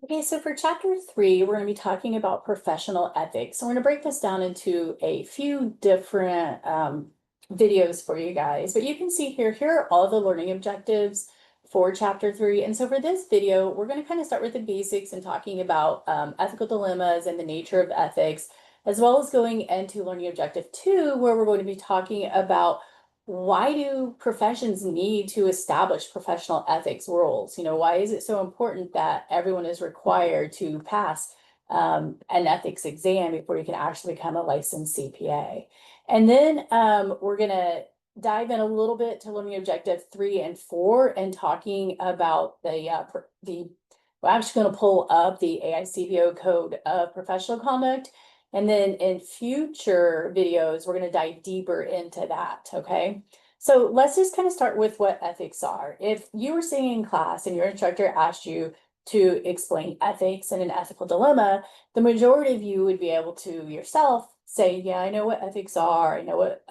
Okay, so for chapter 3, we're going to be talking about professional ethics. So we're going to break this down into a few different videos for you guys. But you can see here are all the learning objectives for chapter 3. And so for this video, we're going to kind of start with the basics and talking about ethical dilemmas and the nature of ethics, as well as going into learning objective 2, where we're going to be talking about why do professions need to establish professional ethics rules? Why is it so important that everyone is required to pass an ethics exam before you can actually become a licensed CPA? And then we're going to dive in a little bit to learning objective 3 and 4 and talking about we're actually going to pull up the AICPO code of professional conduct. And then in future videos, we're going to dive deeper into that, okay? So let's just kind of start with what ethics are. If you were sitting in class and your instructor asked you to explain ethics and an ethical dilemma, the majority of you would be able to yourself say, yeah, I know what ethics are, I know what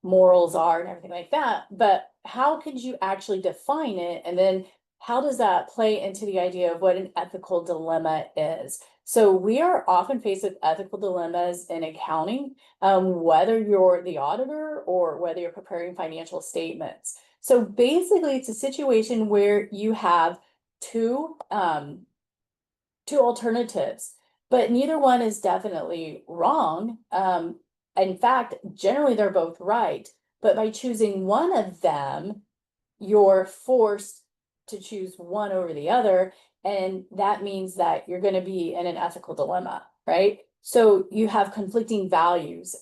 morals are and everything like that, but how could you actually define it? And then how does that play into the idea of what an ethical dilemma is? So we are often faced with ethical dilemmas in accounting, whether you're the auditor or whether you're preparing financial statements. So basically, it's a situation where you have two alternatives, but neither one is definitely wrong. In fact, generally they're both right. But by choosing one of them, you're forced to choose one over the other. And that means that you're going to be in an ethical dilemma, right? So you have conflicting values,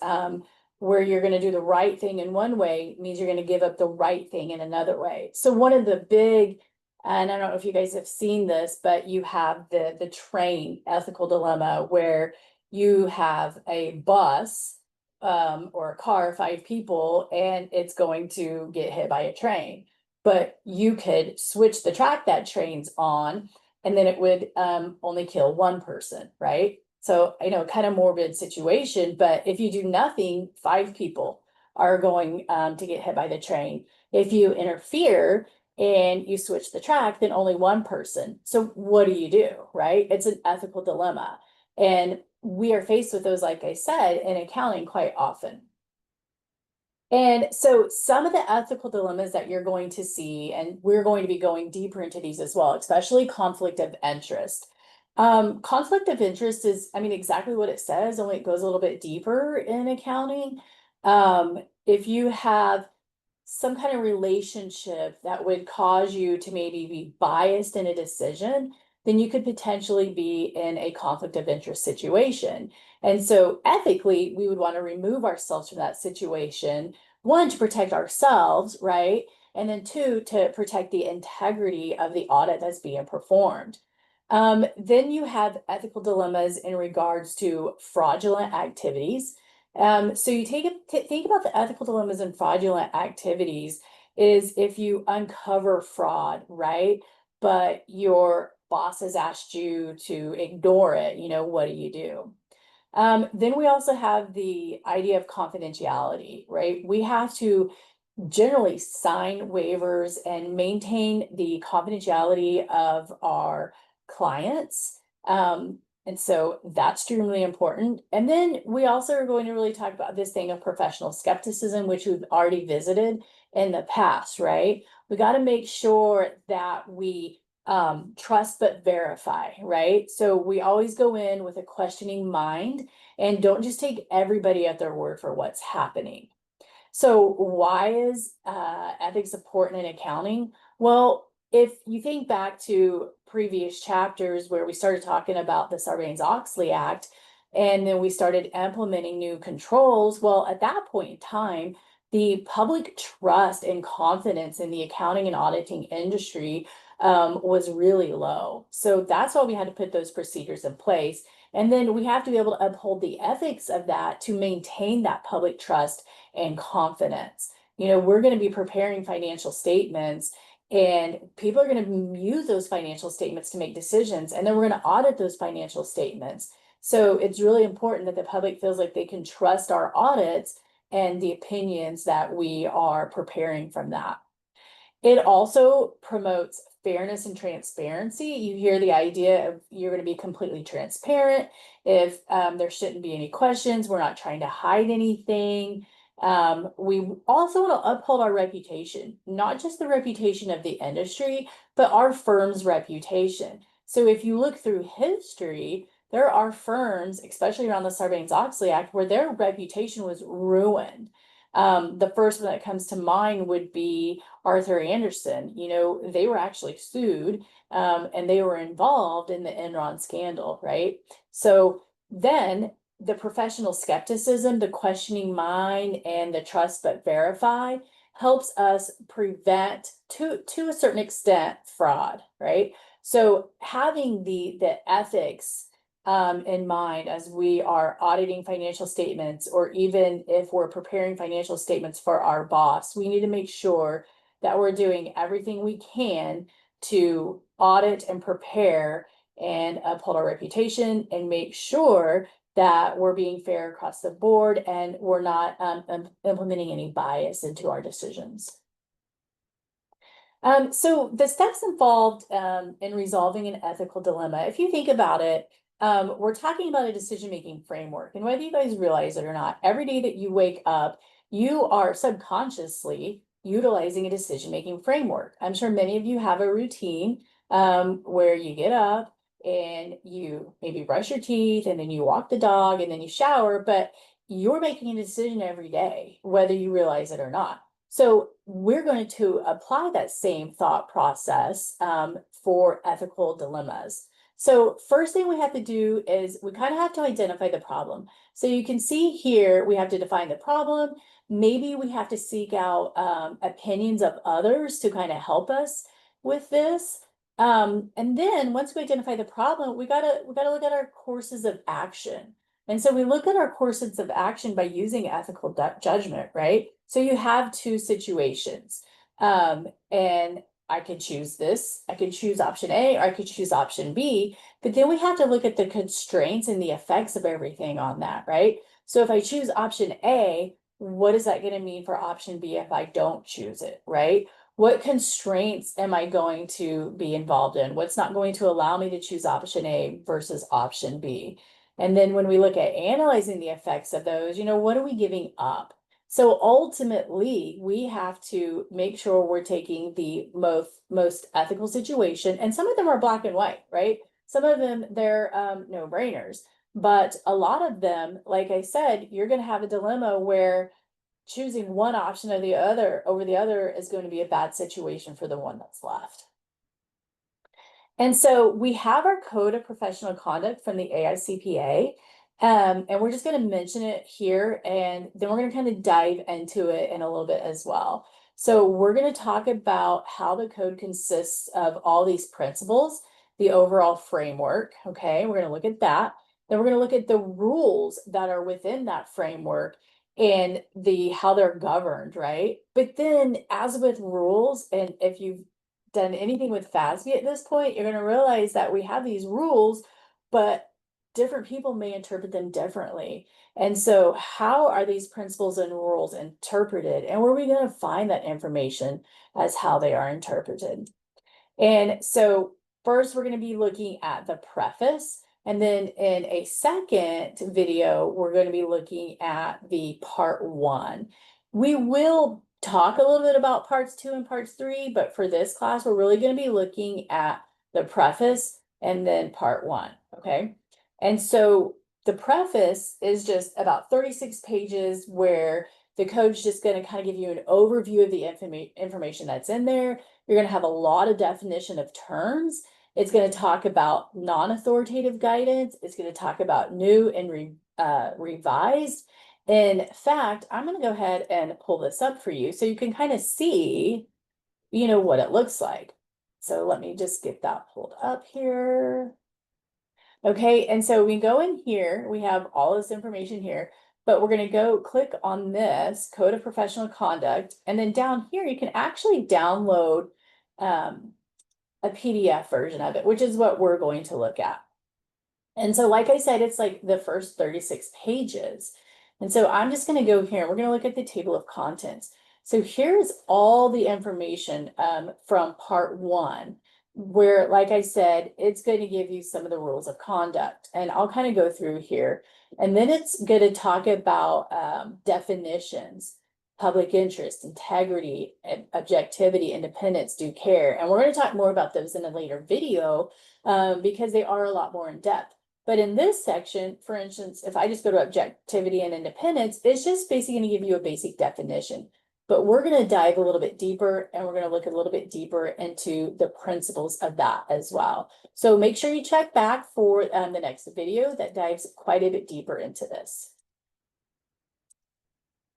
where you're going to do the right thing in one way means you're going to give up the right thing in another way. So one of the big, and I don't know if you guys have seen this, but you have the train ethical dilemma where you have a bus or a car, 5 people, and it's going to get hit by a train. But you could switch the track that train's on, and then it would only kill one person, right? So I know, kind of morbid situation, but if you do nothing, 5 people are going to get hit by the train. If you interfere and you switch the track, then only one person. So what do you do, right? It's an ethical dilemma. And we are faced with those, like I said, in accounting quite often. And so some of the ethical dilemmas that you're going to see, and we're going to be going deeper into these as well, especially conflict of interest. Conflict of interest is, I mean, exactly what it says, only it goes a little bit deeper in accounting. If you have some kind of relationship that would cause you to maybe be biased in a decision, then you could potentially be in a conflict of interest situation. And so ethically, we would want to remove ourselves from that situation, one, to protect ourselves, right? And then two, to protect the integrity of the audit that's being performed. Then you have ethical dilemmas in regards to fraudulent activities. So you think about the ethical dilemmas and fraudulent activities is if you uncover fraud, right? But your boss has asked you to ignore it, what do you do? Then we also have the idea of confidentiality, right? We have to generally sign waivers and maintain the confidentiality of our clients. And so that's extremely important. And then we also are going to really talk about this thing of professional skepticism, which we've already visited in the past, right? We got to make sure that we trust but verify, right? So we always go in with a questioning mind and don't just take everybody at their word for what's happening. So why is ethics important in accounting? Well, if you think back to previous chapters where we started talking about the Sarbanes-Oxley Act, and then we started implementing new controls, well, at that point in time, the public trust and confidence in the accounting and auditing industry was really low. So that's why we had to put those procedures in place. And then we have to be able to uphold the ethics of that to maintain that public trust and confidence. We're going to be preparing financial statements, and people are going to use those financial statements to make decisions, and then we're going to audit those financial statements. So it's really important that the public feels like they can trust our audits and the opinions that we are preparing from that. It also promotes fairness and transparency. You hear the idea of you're going to be completely transparent. If there shouldn't be any questions, we're not trying to hide anything. We also want to uphold our reputation, not just the reputation of the industry, but our firm's reputation. So if you look through history, there are firms, especially around the Sarbanes-Oxley Act, where their reputation was ruined. The first one that comes to mind would be Arthur Andersen. You know, they were actually sued, and they were involved in the Enron scandal, right? So then the professional skepticism, the questioning mind, and the trust but verify helps us prevent, to a certain extent, fraud, right? So having the ethics in mind as we are auditing financial statements, or even if we're preparing financial statements for our boss, we need to make sure that we're doing everything we can to audit and prepare and uphold our reputation and make sure that we're being fair across the board and we're not implementing any bias into our decisions. So the steps involved in resolving an ethical dilemma, if you think about it, we're talking about a decision-making framework. And whether you guys realize it or not, every day that you wake up, you are subconsciously utilizing a decision-making framework. I'm sure many of you have a routine where you get up and you maybe brush your teeth and then you walk the dog and then you shower, but you're making a decision every day, whether you realize it or not. So we're going to apply that same thought process for ethical dilemmas. So first thing we have to do is we kind of have to identify the problem. So you can see here, we have to define the problem. Maybe we have to seek out opinions of others to kind of help us with this. And then once we identify the problem, we gotta look at our courses of action. And so we look at our courses of action by using ethical judgment, right? So you have two situations. And I could choose this, I could choose option A, or I could choose option B, but then we have to look at the constraints and the effects of everything on that, right? So if I choose option A, what is that going to mean for option B if I don't choose it, right? What constraints am I going to be involved in? What's not going to allow me to choose option A versus option B? And then when we look at analyzing the effects of those, you know, what are we giving up? So ultimately, we have to make sure we're taking the most ethical situation, and some of them are black and white, right? Some of them, they're no-brainers, but a lot of them, like I said, you're going to have a dilemma where choosing one option or the other over the other is going to be a bad situation for the one that's left. And so we have our code of professional conduct from the AICPA, and we're just going to mention it here, and then we're going to kind of dive into it in a little bit as well. So we're going to talk about how the code consists of all these principles, the overall framework. Okay, we're going to look at that. Then we're going to look at the rules that are within that framework and how they're governed, right? But then, as with rules, and if you've done anything with FASB at this point, you're going to realize that we have these rules, but different people may interpret them differently. And so how are these principles and rules interpreted? And where are we going to find that information as how they are interpreted? And so first, we're going to be looking at the preface. And then in a second video, we're going to be looking at the part 1. We will talk a little bit about parts 2 and parts 3, but for this class, we're really going to be looking at the preface and then part 1, okay? And so the preface is just about 36 pages where the code's just going to kind of give you an overview of the information that's in there. You're going to have a lot of definition of terms. It's going to talk about non-authoritative guidance. It's going to talk about new and revised. In fact, I'm going to go ahead and pull this up for you so you can kind of see, you know, what it looks like. So let me just get that pulled up here. Okay, and so we go in here, we have all this information here, but we're going to go click on this Code of Professional Conduct, and then down here you can actually download a PDF version of it, which is what we're going to look at. And so, like I said, it's like the first 36 pages. And so I'm just going to go here, we're going to look at the table of contents. So here's all the information from part 1. where, like I said, it's going to give you some of the rules of conduct, and I'll kind of go through here. And then it's going to talk about definitions, public interest, integrity, objectivity, independence, due care. And we're going to talk more about those in a later video because they are a lot more in depth. But in this section, for instance, if I just go to objectivity and independence, it's just basically going to give you a basic definition. But we're going to dive a little bit deeper, and we're going to look a little bit deeper into the principles of that as well. So make sure you check back for the next video that dives quite a bit deeper into this.